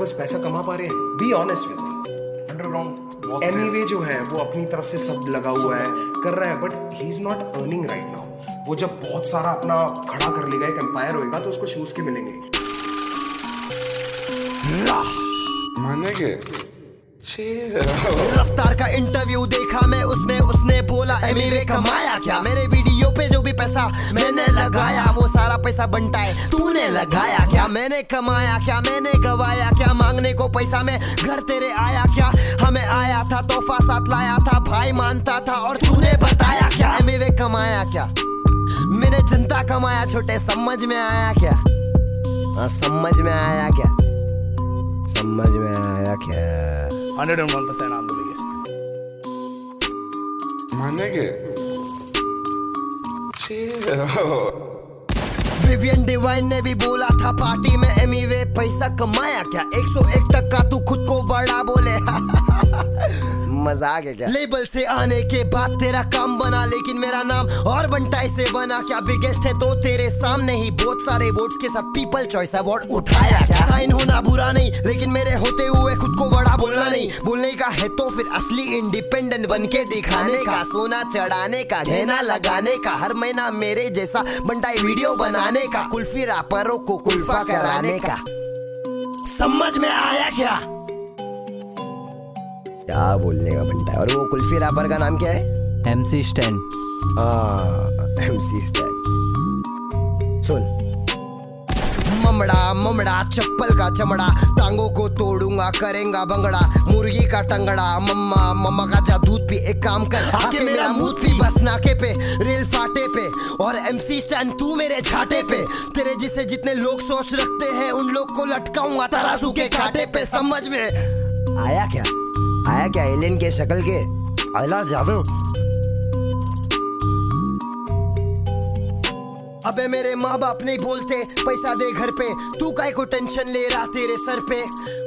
Rappers पैसा कमा पा रहे हैं? Be honest with me. Underground Emiway जो है वो अपनी तरफ से सब लगा हुआ है, कर रहा है, but he is not earning right now. वो जब बहुत सारा अपना खड़ा कर लेगा, एक एम्पायर होएगा, तो उसको शूज के मिलेंगे। मानेंगे रफ्तार का इंटरव्यू देखा मैं, उसमें उसने बोला एमिवे कमाया क्या? मेरे वीडियो पे जो भी पैसा मैंने लगाया, वो सारा पैसा बंटा है तूने लगाया क्या? मैंने कमाया क्या? मैंने गवाया क्या? मांगने को पैसा में घर तेरे आया क्या? हमें आया था तोहफा साथ लाया था, भाई मानता था और तूने बताया क्या? एमिवे कमाया क्या? मैंने जनता कमाया छोटे, समझ में आया क्या? समझ में आया क्या? समझ में आया क्या? 101% I'm the biggest. मानेंगे विवियन डिवाइन ने भी बोला था पार्टी में, एमिवे पैसा कमाया क्या? 101% तू खुद को बड़ा बोले। मजाक है क्या? लेबल से आने के बाद तेरा काम बना, लेकिन मेरा नाम और बंटाई से बना क्या? बिगेस्ट है तो तेरे सामने ही बहुत सारे वोट्स के साथ पीपल चॉइस अवार्ड उठाया क्या? साइन होना बुरा नहीं, लेकिन मेरे होते हुए खुद को बड़ा बोलना नहीं। बोलने का है तो फिर असली इंडिपेंडेंट बन के दिखाने का, सोना चढ़ाने का, गहना लगाने का, हर महीना मेरे जैसा बंटाई वीडियो बनाने का, कुल्फी रैपरों को कुल्फा कराने का। समझ में आया क्या? क्या बोलने का बनता है? और वो कुल्फी रैपर का नाम क्या है? MC Stan। MC Stan। सुन, ममड़ा ममड़ा चप्पल का चमड़ा, टांगों को तोड़ूंगा करेंगा भंगड़ा, मुर्गी का टंगड़ा, मम्मा मम्मा का जा दूध पी, एक काम कर आके मेरा मुंह पी, बस नाके पे रेल फाटे पे, और MC Stan तू मेरे छाटे पे। तेरे जिसे जितने लोग सोच रखते हैं, उन लोग को लटकाऊंगा तराजू के कांटे पे। समझ में आया क्या? आया क्या? एलियन के शक्ल के आला जावे। अबे मेरे माँ बाप नहीं बोलते पैसा दे घर पे, तू काहे को टेंशन ले रहा तेरे सर पे?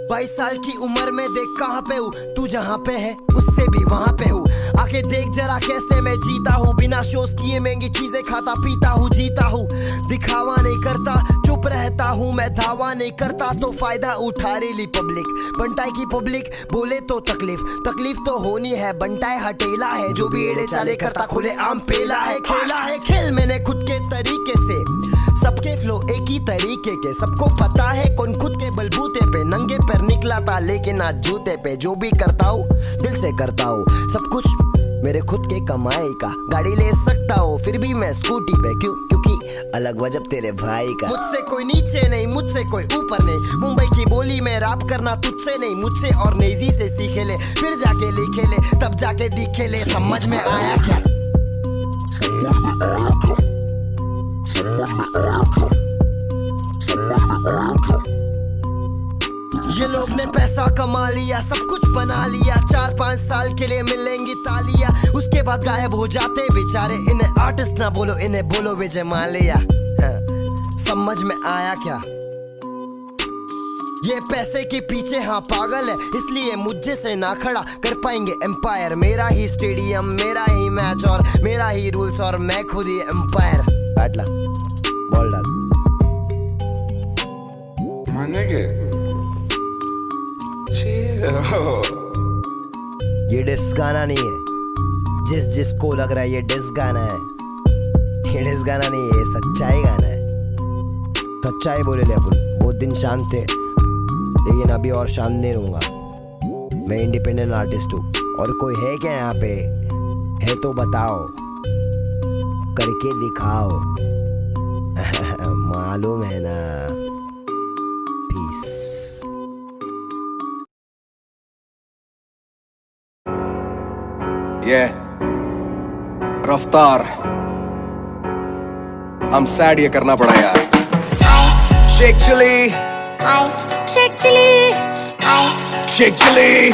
22 साल की उम्र में देख कहाँ पे हूँ, तू जहाँ पे है उससे भी वहाँ पे हूँ। आके देख जरा कैसे मैं जीता हूँ, बिना शोज किए महंगी चीजें खाता पीता हूँ, जीता हूँ। दिखावा नहीं करता, चुप रहता हूँ मैं, दावा नहीं करता तो फायदा उठा रही पब्लिक। बंटाई की पब्लिक बोले तो तकलीफ तो होनी है। बंटाई हटेला है, जो भी एड़े चाले करता खुले आम पेला है। खेला है खेल मैंने खुद के तरीके से, सबके फ्लो एक ही तरीके के, सबको पता है कौन खुद के बलबूते पे नंगे पैर निकला था, लेकिन आज जूते पे। जो भी करता हूँ दिल से करता हूँ, सब कुछ मेरे खुद के कमाई का। गाड़ी ले सकता हूँ फिर भी मैं स्कूटी पे, क्योंकि अलग वजब तेरे भाई का। मुझसे कोई नीचे नहीं, मुझसे कोई ऊपर नहीं, मुंबई की बोली में रैप करना तुझसे नहीं, मुझसे और नेजी से सीखे ले, फिर जाके लिखे ले, तब जाके दिखे ले। समझ में आया क्या? ये लोग ने पैसा कमा लिया, सब कुछ बना लिया, 4-5 साल के लिए मिलेंगी तालियां, उसके बाद गायब हो जाते बेचारे। इन्हें आर्टिस्ट ना बोलो, इन्हें बोलो विजय माल्या। समझ में आया क्या? ये पैसे के पीछे हाँ पागल है, इसलिए मुझे से ना खड़ा कर पाएंगे एम्पायर। मेरा ही स्टेडियम, मेरा ही मैच और मेरा ही रूल्स, और मैं खुद ही एम्पायर। बैठ ला, बॉल डाल। मानेंगे ये डिस गाना नहीं है, जिसको लग रहा है ये डिस गाना है, ये डिस गाना नहीं है, ये सच्चाई गाना है। सच्चाई बोले ले अपन। बहुत दिन शांत थे, लेकिन अभी और शांत नहीं रहूंगा। मैं इंडिपेंडेंट आर्टिस्ट हूँ, और कोई है क्या यहाँ पे? है तो बताओ, करके दिखाओ। मालूम है ना? पीस। Yeah, रफ्तार। हम सैड ये करना पड़ा यार। शेख चिली, शेख चिली, शेख चिली,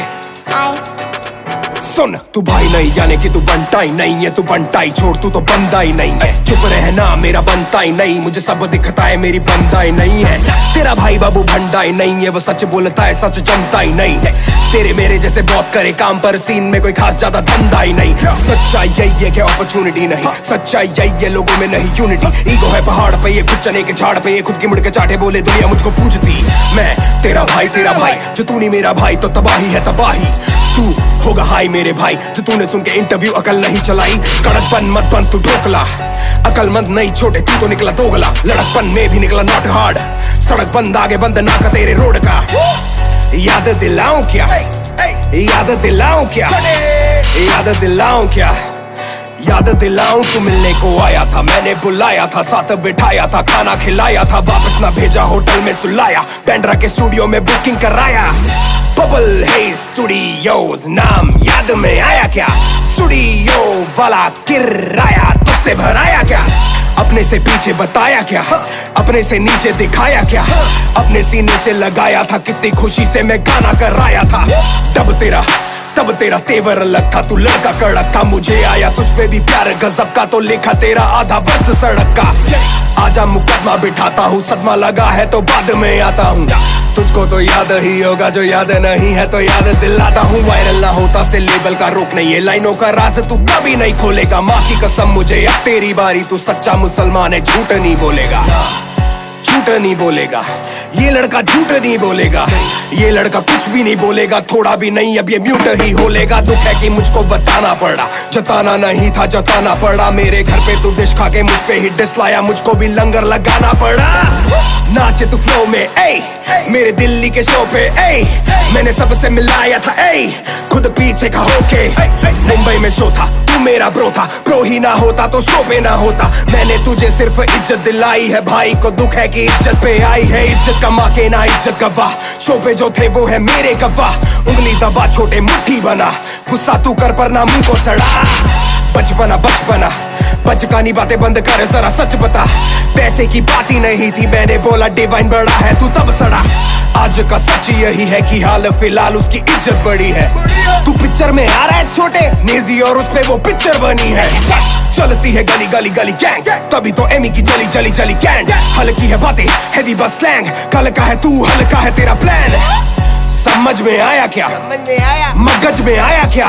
सुन तू भाई नहीं यानी कि तू बनता ही नहीं है, तू बनता ही छोड़, तू तो बंदा ही नहीं है। चुप रहना मेरा बनता ही नहीं, मुझे सब दिखता है मेरी बंदा ही नहीं है। तेरा भाई बाबू भंडा ही नहीं है, वो सच बोलता है सच जमता ही नहीं है। तेरे मेरे जैसे बहुत करे काम पर सीन में कोई खास ज्यादा धंधा ही नहीं। सच्चाई यही है कि अपॉर्चुनिटी नहीं, सच्चाई यही है लोगों में नहीं यूनिटी। ईगो है पहाड़ पे ये खुद चने के झाड़ पे, ये खुद की मुड़ के चाटे बोले दुनिया मुझको पूछती। मैं तेरा भाई जो तू नहीं मेरा भाई तो तबाही है तबाही। तू होगा हाई मेरे भाई जो तूने सुन के इंटरव्यू अकल नहीं चलाई। कड़कपन मत बन तू ढोकला, अकलमंद नहीं छोटे तू तो निकला दोगला। लड़कपन में भी निकला नॉट हार्ड, सड़क बंद आगे बंद ना का तेरे रोड का। याद दिलाऊं क्या, याद दिलाऊं क्या, याद दिलाऊं क्या, याद दिलाऊं तू मिलने को आया था, मैंने बुलाया था, साथ बिठाया था, खाना खिलाया था, वापस ना भेजा होटल में सुलाया, बैंड्रा के स्टूडियो में बुकिंग कराया। बबल हे स्टूडियोज नाम याद में आया क्या, स्टूडियो वाला किराया तुझसे भराया क्या, अपने से पीछे बताया क्या, अपने से नीचे दिखाया क्या, अपने सीने से लगाया था, कितनी खुशी से मैं गाना कराया था। तब तेरा तेवर अलग था, तू लड़का कड़क था, मुझे आया तुझ पे भी प्यार गजब का, तो लिखा तेरा आधा वर्ष सड़क का। आजा मुकदमा बिठाता हूँ, सदमा लगा है तो बाद में आता हूँ। तुझको तो याद ही होगा, जो याद नहीं है तो याद दिलाता हूँ। वायरल ना होता से लेबल का रोक नहीं है, लाइनों का राज तू कभी नहीं खोलेगा। माँ की कसम मुझे अब तेरी बारी, तू सच्चा मुसलमान है, झूठ नहीं बोलेगा, झूठ नहीं बोलेगा। ये लड़का झूठ नहीं बोलेगा, ये लड़का कुछ भी नहीं बोलेगा, थोड़ा भी नहीं, अब ये म्यूट ही होलेगा। दुख है कि मुझको बताना पड़ा, जताना नहीं था जताना पड़ा। मेरे घर पे तू डिश खा के मुझ पे ही डिस लाया, मुझको भी लंगर लगाना पड़ा। नाचे तू फ्लो में ए, मेरे दिल्ली के शो पे ए, मैंने सबसे मिलाया था ए, खुद पीछे का होके। मुंबई में शो था, तू मेरा ब्रो था, प्रो ही ना होता तो शो पे ना होता। मैंने तुझे सिर्फ इज्जत दिलाई है, भाई को दुख है कि इज्जत पे आई है, इज्जत कमा के ना इज्जत गवा। शो पे जो थे वो है मेरे गवाह, उंगली दबा छोटे मुट्ठी बना, गुस्सा तू कर पर ना मुंह को सड़ा। बचपना बचकानी बातें बंद कर, जरा सच बता, पैसे की बात ही नहीं थी, मैंने बोला डिवाइन बड़ा है तू तब सड़ा। आज का सच यही है कि हाल फिलहाल उसकी इज्जत बड़ी है। तू पिक्चर में आ रहा है छोटे नेजी और उस पे वो पिक्चर बनी है। सच चलती है गली गली गली गैंग, तभी तो एमी की जली जली जली गैंग। हल्की है बातें हैवी बस स्लैंग, कल का है तू हल्का है तेरा प्लान। समझ में आया क्या, मगज में आया क्या,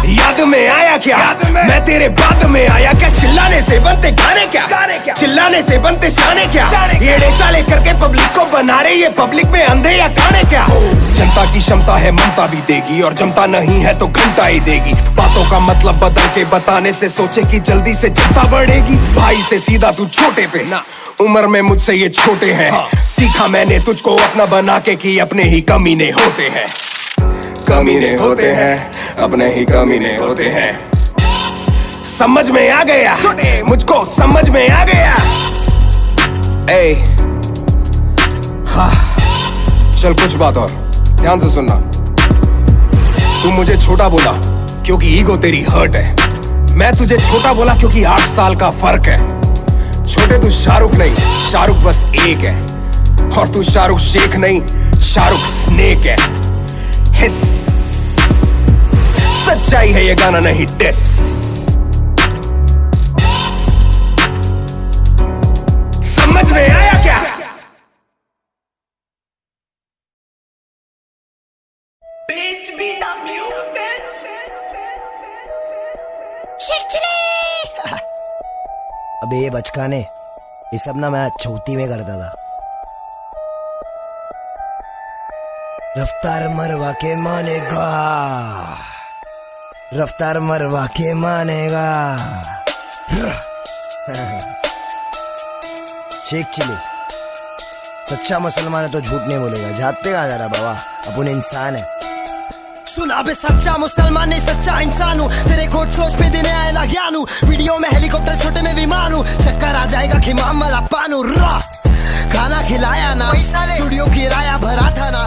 याद में आया क्या, मैं तेरे बाद में आया क्या। चिल्लाने से बनते गाने क्या, चिल्लाने से बनते शाने क्या, येड़े चाले करके पब्लिक को बना रहे ये पब्लिक में अंधे या काने क्या। जनता की क्षमता है ममता भी देगी, और जमता नहीं है तो घंटा ही देगी। बातों का मतलब बदल के बताने से सोचे कि जल्दी से जनता बढ़ेगी। भाई से सीधा तू छोटे पे ना, उम्र में मुझसे ये छोटे हैं। सीखा मैंने तुझको अपना बना के कि अपने ही कमीने होते हैं, कमीने होते हैं, अपने ही कमीने होते हैं। समझ में आ गया, मुझको समझ में आ गया। ए, हाँ, चल कुछ बात और ध्यान से सुनना। तू मुझे छोटा बोला क्योंकि ईगो तेरी हर्ट है, मैं तुझे छोटा बोला क्योंकि 8 साल का फर्क है। छोटे तू शाहरुख नहीं, शाहरुख बस एक है, और तू शाहरुख शेख नहीं, शाहरुख स्नेक है। हिस सच्चाई है ये गाना नहीं डिस। समझ में आया क्या? अबे ये बचकाने, ये सब ना मैं चौथी में करता था। रफ्तार मरवा के मानेगा, रफ्तार मरवा के मानेगा। शेख चिली सच्चा मुसलमान है तो झूठ नहीं बोलेगा। जात पे कहा जा रहा बाबा, अपन इंसान है। सुना बे सच्चा मुसलमान नहीं सच्चा इंसान हूँ, तेरे कोट सोच पे देने आएगा ज्ञान हूँ। वीडियो में हेलीकॉप्टर छोटे में विमान हूँ, चक्कर आ जाएगा कि मामला पानू। खाना खिलाया ना, स्टूडियो किराया भरा था ना,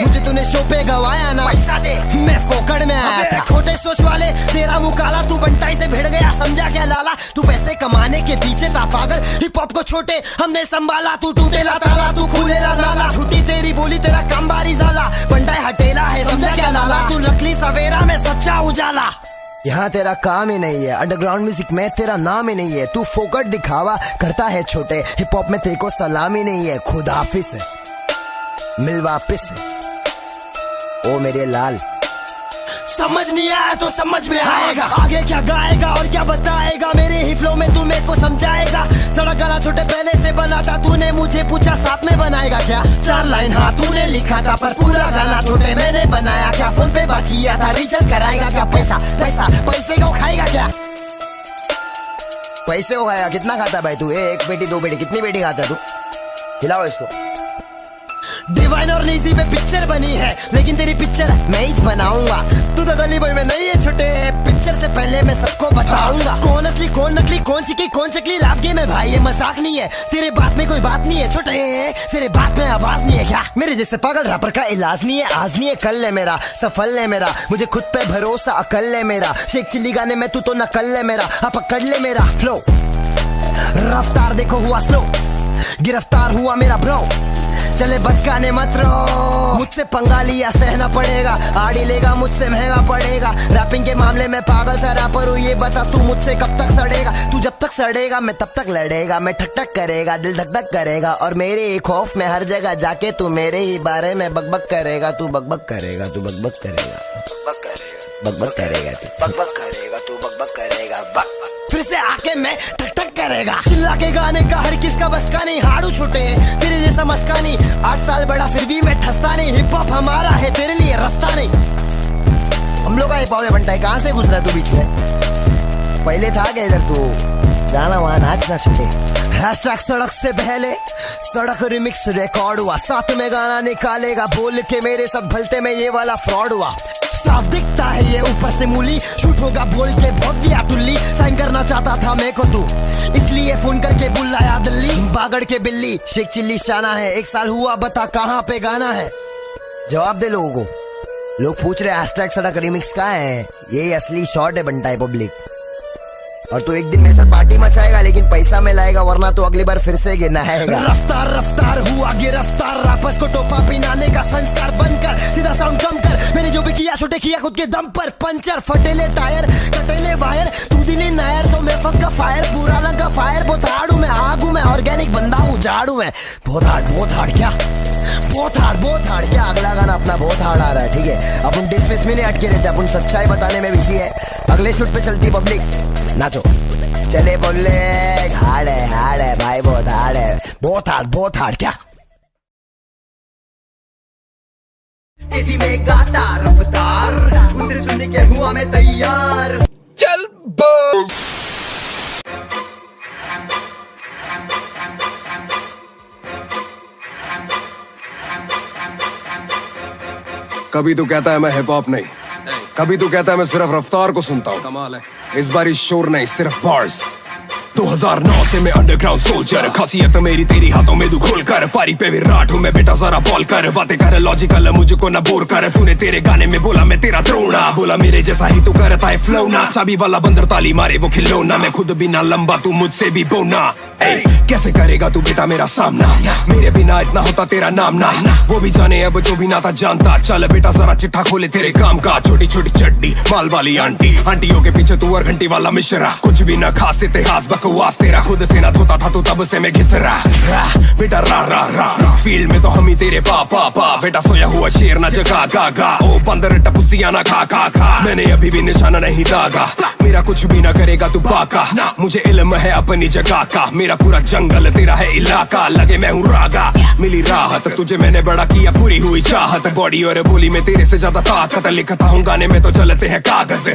मुझे तूने शो पे गवाया ना, पैसा दे। मैं फोकड़ में आया था, छोटे सोच वाले तेरा मुँह काला, तू बंटाई से भिड़ गया समझा क्या लाला। तू पैसे कमाने के पीछे था पागल। हिप हॉप को छोटे हमने संभाला, तू टूटेला ताला तू खुलेला नाला। झूठी तेरी बोली तेरा काम बारी जाला, बंटाई हटेला है समझा क्या लाला। तू नकली सवेरा में सच्चा उजाला। यहाँ तेरा काम ही नहीं है, अंडरग्राउंड म्यूजिक में तेरा नाम ही नहीं है। तू फोकट दिखावा करता है छोटे, हिप हॉप में तेरे को सलाम ही नहीं है। खुद हाफिज है, मिल वापिस है ओ मेरे लाल। समझ नहीं आया तो समझ में आएगा, आगे क्या गाएगा और क्या बताएगा। मेरे ही फ्लो में तू मेरे को समझाएगा। सड़क गाना छोटे पहले से बना था, तूने मुझे पूछा साथ में बनाएगा क्या। 4 लाइन हाँ तूने लिखा था, पर पूरा गाना छोटे मैंने बनाया क्या। फोन पे बात किया था, रिचार्ज कराएगा क्या। पैसा पैसा पैसे को खाएगा क्या। पैसे को खाएगा, कितना खाता भाई तू। 1 बेटी 2 बेटी कितनी बेटी खाता तू, खिलाओ इसको। डिवाइन और नीजी पे पिक्चर बनी है, लेकिन तेरी पिक्चर मैं ही बनाऊंगा। तू तो गली बॉय में नहीं है छोटे, पिक्चर से पहले मैं सबको बताऊंगा। कौन असली कौन नकली, कौन चिकी कौन चकली, लाभ गेम है भाई ये मजाक नहीं है। तेरे बात में कोई बात नहीं है छोटे, तेरे बात में आवाज नहीं है क्या। मेरे जैसे पागल रैपर का इलाज नहीं है, आज नहीं है कल है मेरा, सफल है मेरा। मुझे खुद पे भरोसा अकल है मेरा। शेख चिल्ली गाने में तू तो नकल है मेरा, अब पकड़ ले मेरा फ्लो। रफ्तार देखो हुआ स्लो, गिरफ्तार हुआ मेरा ब्रो। चले बचकाने मत रहो, मुझसे पंगा लिया सहना पड़ेगा। आड़ी लेगा मुझसे महंगा पड़ेगा। रैपिंग के मामले में पागल सा रैपर हूँ, ये बता तू मुझसे कब तक सड़ेगा। तू जब तक सड़ेगा मैं तब तक लड़ेगा। मैं ठक ठक करेगा, दिल धक धक करेगा। और मेरे एक खौफ में हर जगह जाके तू मेरे ही बारे में बकबक करेगा। तू बकबक करेगा, तू बकबक करेगा, बकबक करेगा, बकबक करेगा, तू बकबक करेगा, बक फिर से आके मैं ठक ठक करेगा। चिल्ला के गाने का हर किसका बस का नहीं, हाड़ू छूटे तेरे जैसा मस्का नहीं। 8 साल बड़ा फिर भी मैं ठसता नहीं, हिप हॉप हमारा है तेरे लिए रास्ता नहीं। हम लोग का हिप हॉप है बंटा है, कहाँ से घुस रहा तू बीच में। पहले था क्या इधर तू, गाना वहाँ नाचना छूटे। हैशटैग सड़क से पहले सड़क रिमिक्स रिकॉर्ड हुआ, साथ में गाना निकालेगा बोल के मेरे साथ भलते में ये वाला फ्रॉड हुआ। साफ दिखता है ये ऊपर से मूली, शूट होगा बोल के भोग दिया टुल्ली। साइन करना चाहता था मेरे को तू, इसलिए फोन करके बुलाया दिल्ली। बागड़ के बिल्ली शेख चिल्ली शाना है, 1 साल हुआ बता कहाँ पे गाना है। जवाब दे लोगों को, लोग पूछ रहे हैशटैग सड़क रिमिक्स का है, यही असली शॉट है बनता है पब्लिक। और तू एक दिन मेरे साथ पार्टी मचाएगा, लेकिन पैसा में लाएगा, वरना तो अगली बार फिर से गिनाएगा। रफ्तार रफ्तार हुआ गिरफ्तार, रापस को टोपा पिनाने का संस्कार बंद कर, सीधा साउंड कम कर। मैंने जो भी किया छोटे किया खुद के दम पर। पंचर फटेले टायर कटेले वायर, तू दिली नायर तो मैं फक का फायर। पूरा लंका फायर, बहुत हार्ड हूँ मैं, आग हूँ मैं, ऑर्गेनिक बंदा हूँ, झाड़ू मैं। बहुत हार्ड क्या, बहुत हार्ड क्या। अगला गाना अपना बहुत हार्ड आ रहा है, ठीक है। अपन डिस्मिस में नहीं अटके रहते, अपन सच्चाई बताने में बिजी है। अगले शूट पे चलती पब्लिक, नाचो चले बोले। हार्ड है भाई, बहुत हार्ड है, बहुत हार्ड क्या। इसी में गाता रफ्तार, उसे सुनने के हुआ मैं तैयार। चल बो। कभी तू कहता है मैं हिप हॉप नहीं, कभी तू कहता है मैं सिर्फ रफ्तार को सुनता हूँ। कमाल है, इस बार शोर नहीं सिर्फ बार्स। 2009 से मैं अंडरग्राउंड सोल्जर, खासियत मेरी तेरी हाथों में तू खोल कर। पारी पे विराट हूँ मैं बेटा, जरा बॉल कर। बातें कर लॉजिकल, मुझको ना बोर कर। तूने तेरे गाने में बोला मैं तेरा द्रोणा, बोला मेरे जैसा ही तू करता है फ्लो ना। चाबी वाला बंदर ताली मारे वो खिलौना, मैं खुद भी ना लंबा तू मुझसे भी बोना। कैसे करेगा तू बेटा मेरा सामना, मेरे बिना इतना होता तेरा नाम ना। वो भी जाने अब जो भी ना था जानता। चल बेटा जरा चिट्ठा खोले तेरे काम का। छोटी छोटी चड्डी माल वाली आंटियों के पीछे तू और घंटी वाला मिश्रा। कुछ भी ना खास इतिहास बकवास तेरा, खुद से ना धोता था तू तब से मैं घिस रहा। बेटा रा इस फील्ड में तो हम ही तेरे पा बेटा सोया हुआ शेर ना जगा गा। ओ बंदर टपुसिया ना खा। मैंने अभी भी निशाना नहीं दागा, मेरा कुछ भी ना करेगा तू बाका। मुझे इल्म है अपनी जगह का, मेरा पूरा जंगल तेरा है इलाका। लगे मैं हूँ रागा, मिली राहत तुझे मैंने बड़ा किया, पूरी हुई चाहत। बॉडी और बोली में तेरे से ज्यादा ताकत, लिखता हूँ गाने में तो चलते हैं कागज।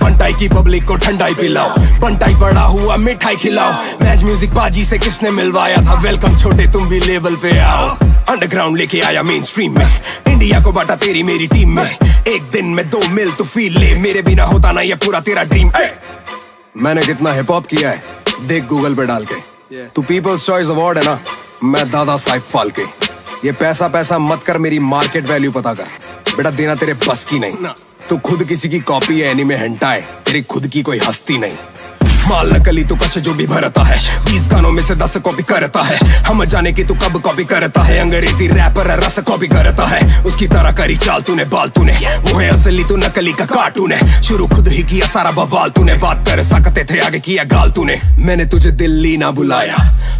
बंटाई की पब्लिक को ठंडाई पिलाओ, बंटाई बड़ा हुआ मिठाई खिलाओ। मैच म्यूजिक बाजी से किसने मिलवाया था, वेलकम छोटे तुम भी लेवल पे आओ। अंडरग्राउंड लेके आया मेन स्ट्रीम में, इंडिया को बांटा तेरी मेरी टीम में। एक दिन में 2 मिल तू फील ले, मेरे बिना होता ना ये पूरा तेरा ड्रीम। मैंने कितना हिप हॉप किया है देख गूगल पे डाल के। तू पीपल्स चॉइस अवार्ड है ना, मैं दादा साहिब फाल्के। ये पैसा मत कर, मेरी मार्केट वैल्यू पता कर बेटा, देना तेरे बस की नहीं। तू खुद किसी की कॉपी है, एनीमे हेंटा है, तेरी खुद की कोई हस्ती नहीं। माल नकली तो कश जो भी भरता है, 20 गानों में से 10 कॉपी करता है। हम जाने की तू कब कॉपी करता है, अंग्रेजी रैपर रस कॉपी करता है। उसकी तरह करी चाल तूने बाल तूने, वो है असली तू नकली का कार्टून है। शुरू खुद ही किया सारा बवाल तूने, बात कर सकते थे आगे किया गाल तूने। मैंने तुझे दिल्ली ना बुलाया,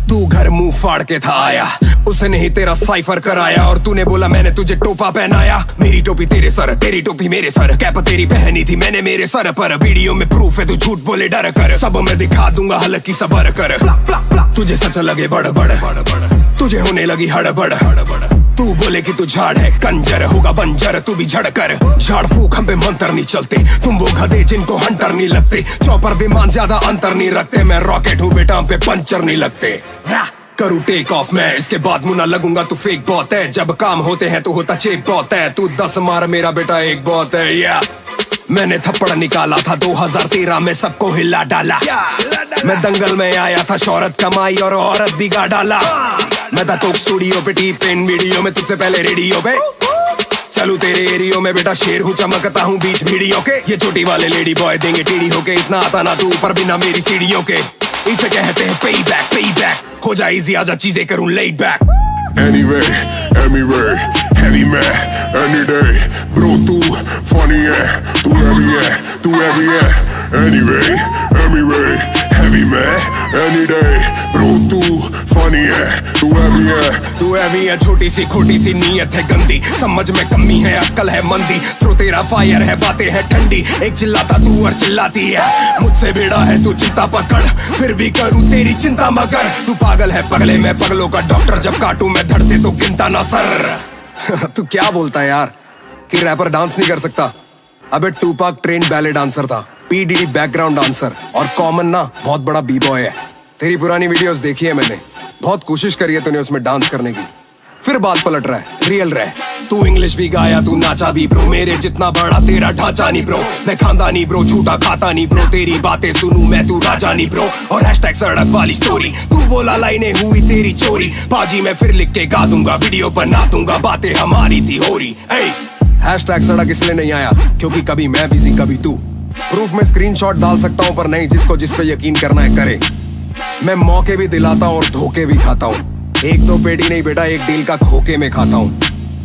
तू घर मुंह फाड़ के था आया। उसने ही तेरा साइफर कराया और तूने बोला मैंने तुझे टोपा पहनाया। मेरी टोपी तेरे सर, तेरी टोपी मेरे सर, कैप तेरी पहनी थी मैंने मेरे सर पर। वीडियो में प्रूफ है तू झूठ बोले डर कर, सब मैं दिखा दूंगा हल्की सबर कर। तुझे सच लगे बड़ बड़, तुझे होने लगी हड़बड़। तू बोले कि तू झाड़ है कंजर, होगा बंजर तू भी झड़ कर। झाड़ फूक हम पे मंत्र नहीं चलते, तुम वो गधे जिनको हंटर नहीं लगते। चौपर विमान ज्यादा अंतर नहीं रखते, मैं रॉकेट हूँ बेटा हम पे पंचर नहीं लगते। करूँ टेक ऑफ मैं, इसके बाद मुन्ना लगूंगा तू फेक बहुत है। जब काम होते हैं तो होता चेक बहुत है, तू 10 मार मेरा बेटा एक बहुत है। या मैंने थप्पड़ निकाला था 2013 में, सबको हिला डाला। मैं दंगल में आया था, शोहरत कमाई और औरत बिगा डाला। मैं था कोक स्टूडियो पे, टी पेन वीडियो में, तुझसे पहले रेडियो पे। चलू तेरे एरियो में बेटा शेर हूँ, चमकता हूँ बीच वीडियो के। ये छोटी वाले लेडी बॉय देंगे टीडी होके, इतना आता ना तू ऊपर बिना मेरी सीढ़ियों के। इसे कहते हैं पे बैक, हो जाए इजी आजा चीजें करूँ laid back। Anyway, heavy man, any day, bro तू funny है, तू heavy है, anyway, heavy man, any day, bro तू funny है, तू heavy है। छोटी सी खोटी सी नीयत है गंदी, समझ में कमी है अक्ल है मंदी। थ्रो तेरा फायर है बातें है ठंडी, एक चिल्लाता तू और चिल्लाती है। मुझसे बेड़ा है तू चिंता पकड़, फिर भी करूँ तेरी चिंता मगर। तू पागल है पगले मैं पगलों का डॉक्टर, जब काटू मैं धड़ से तो गिनता ना सर। तू क्या बोलता है यार कि रैपर डांस नहीं कर सकता? अबे टूपाक ट्रेन बैले डांसर था, पीडीडी बैकग्राउंड डांसर, और कॉमन ना बहुत बड़ा बी बॉय है। तेरी पुरानी वीडियोस देखी है मैंने, बहुत कोशिश करी है तूने उसमें डांस करने की, फिर बात पलट रहा है। रियल रहे। तू इंग्लिश भी गाया तू नाचा भी ब्रो, मेरे जितना बड़ा तेरा ढांचा नहीं ब्रो। मैं खानदानी ब्रो, झूठा खाता नहीं ब्रो, तेरी बातें सुनूं मैं तू राजा नहीं ब्रो। और हैशटैग सड़क वाली स्टोरी, तू बोला लाइनें हुई तेरी चोरी। बाजी मैं फिर लिख के गा दूंगा, वीडियो बना दूंगा, बातें हमारी थी हो रही। हैशटैग सड़क इसलिए नहीं आया क्योंकि कभी मैं बिजी कभी तू। प्रूफ में स्क्रीनशॉट डाल सकता हूँ पर नहीं जिसको जिस पे यकीन करना है करे। मैं मौके भी दिलाता हूँ और धोखे भी खाता हूँ, एक दो पेटी नहीं बेटा एक डील का खोके में खाता हूँ।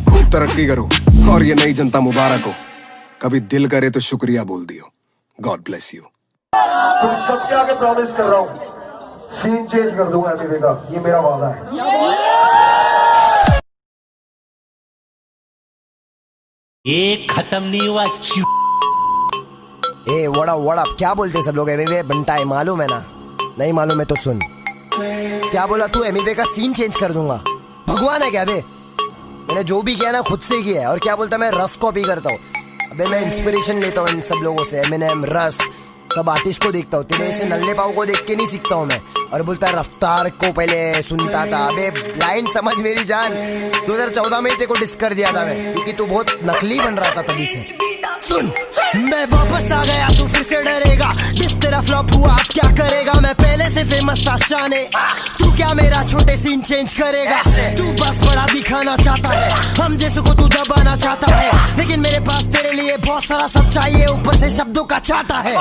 खूब तरक्की करो और ये नई जनता मुबारक हो, कभी दिल करे तो शुक्रिया बोल दियो। God bless you. तुम सबके आगे प्रॉमिस कर रहा हूँ, सीन चेंज कर दूंगा एमिवे का, ये मेरा वादा है। ये खत्म नहीं हुआ। ए वड़ा क्या बोलते सब लोग? एमिवे बनता है मालूम है ना? नहीं मालूम है तो सुन। क्या बोला तू? एमिवे का सीन चेंज कर दूंगा? भगवान है क्या बे? मैंने जो भी किया ना खुद से किया है। और क्या बोलता मैं रस कॉपी करता हूँ? अबे मैं इंस्पिरेशन लेता हूँ इन सब लोगों से, एमिनेम, रस, सब आर्टिस्ट को देखता हूँ। तेरे ऐसे नल्ले पाव को देख के नहीं सीखता हूँ मैं। और बोलता है रफ्तार को पहले सुनता था। अबे लाइन समझ मेरी जान, 2014 में तेरे को डिस कर दिया था मैं, क्योंकि तू बहुत नकली बन रहा था तभी से। सुन, मैं वापस आ गया, तू फिर से डरेगा। जिस तेरा फ्लॉप हुआ अब क्या करेगा? मैं पहले से फेमस था शाने, तू क्या मेरा छोटे सीन चेंज करेगा? तू बस बड़ा दिखाना चाहता है, हम जैसे को तू दबाना चाहता है। लेकिन मेरे पास तेरे लिए बहुत सारा सब चाहिए, ऊपर से शब्दों का चाहता है।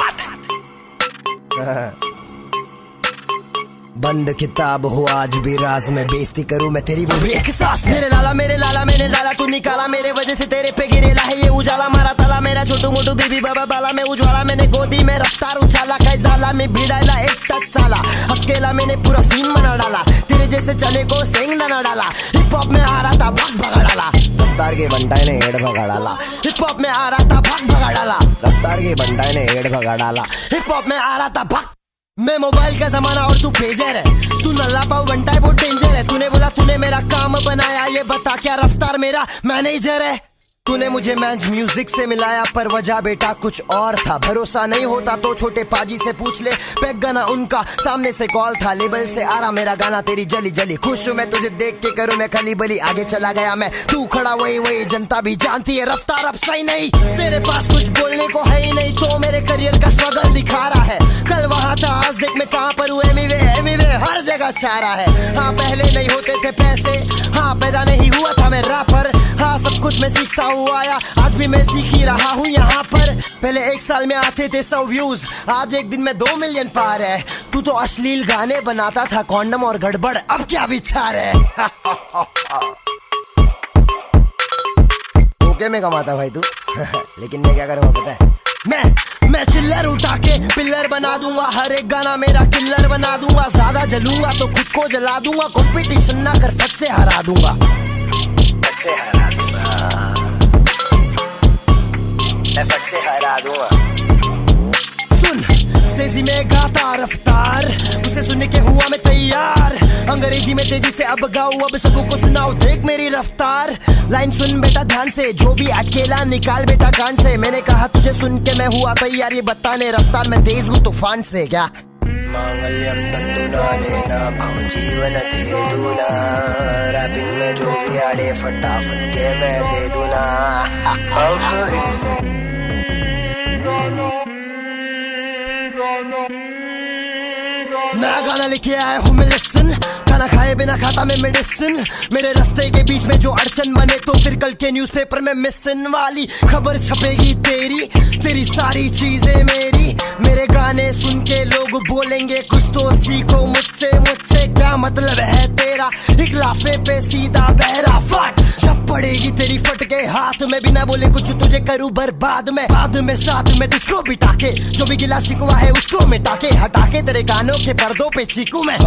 बंद किताब हो आज भी राज में, बेइज्जती करूं मैं तेरी वो भी एक सांस। मेरे लाला मैंने डाला तू निकाला, मेरे वजह से तेरे पे गिरेला है ये उजाला। मारा ताला मेरा छोटू मोटू बीबी बाबा बाला में उज्वाला। मैंने गोदी में रफ्तार उछाला, कैजाला में भिड़ाला एक टच साला। अकेला मैंने पूरा सीन बना डाला, तेरे जैसे चले को सेंग ना डाला। हिप हॉप में आ रहा था भाग भगा डाला, रफ्तार के बंटाई ने हेड भगा डाला। हिप हॉप में आ रहा था भाग भगा डाला, रफ्तार के बंटाई ने हेड भगा डाला। हिप हॉप में आ रहा था भाग। मैं मोबाइल का जमाना और तू पेजर है, तू नल्ला पाव बनता है बहुत डेंजर है। तूने बोला तूने मेरा काम बनाया, ये बता क्या रफ्तार मेरा मैनेजर है? तूने मुझे मैच म्यूजिक से मिलाया पर वजह बेटा कुछ और था। भरोसा नहीं होता तो छोटे पाजी से पूछ ले, पैक गाना उनका सामने से कॉल था। लेबल से आ रहा मेरा गाना तेरी जली जली, खुश हूँ मैं तुझे देख के करूँ मैं खली बली। आगे चला गया मैं, तू खड़ा वही जनता भी जानती है रफ्तार अब सही नहीं। तेरे पास कुछ बोलने को है ही नहीं, तो मेरे करियर का स्ट्रगल दिखा रहा है। कल वहाँ था आज देख मैं कहाँ पर हूँ। एमिवे हर जगह का चारा है। हाँ पहले नहीं होते थे पैसे, हाँ पैदा नहीं हुआ था मैं रैपर, हाँ सब कुछ मैं सीखता हूँ आया, आज भी मैं सीख ही रहा हूँ यहाँ पर। पहले 1 साल में आते थे 100 व्यूज, आज एक दिन में 2 मिलियन पार है। तू तो अश्लील गाने बनाता था, कॉन्डम और गड़बड़, अब क्या विचार है? ओके में कमाता भाई तू लेकिन मैं क्या करूँगा पता है? मैं चिल्लर उठा के पिल्लर बना दूंगा, हर एक गाना मेरा किल्लर बना दूंगा। ज्यादा जलूंगा तो खुद को जला दूंगा, कंपटीशन ना कर फट से हरा दूंगा, फट से हरा दूंगा, मैं फट से हरा दूंगा। सुन तेजी में गाता रफ्तार, उसे सुनने के हुआ मैं तैयार। अंग्रेजी में तेजी से अब गाऊं, अब सबको सुनाओ देख मेरी रफ्तार। लाइन सुन बेटा ध्यान से, जो भी अकेला निकाल बेटा कान से। मैंने कहा तुझे सुन के मैं हुआ तैयार, ये बताने रफ्तार में तेज हूँ तूफान से। क्या मांगल्यम तंदुना लेना भव जीवन दे दूना, रैपिंग में जो भी आड़े फटाफट के मैं दे दूना। नया गाना लेके आया हूँ मैं लिसन, खाना खाए बिना खाता मैं मेडिसिन। मेरे रास्ते के बीच में जो अड़चन बने तो फिर कल के न्यूज़पेपर में मिसिंग वाली खबर छपेगी तेरी, तेरी सारी चीजें मेरी। मेरे गाने सुन के लोग बोलेंगे कुछ तो सीखो मुझसे, मुझसे क्या मतलब है तेरा? एक लाफे पे सीधा बहरा फट, जब पड़ेगी तेरी फट के हाथ में, बिना बोले कुछ तुझे करूँ बर्बाद में। बाद में साथ में तुझको बिठा के, जो भी गिला शिकवा है उसको मिटा के, हटा के तेरे कानों के पर्दों पे चीकू मैं।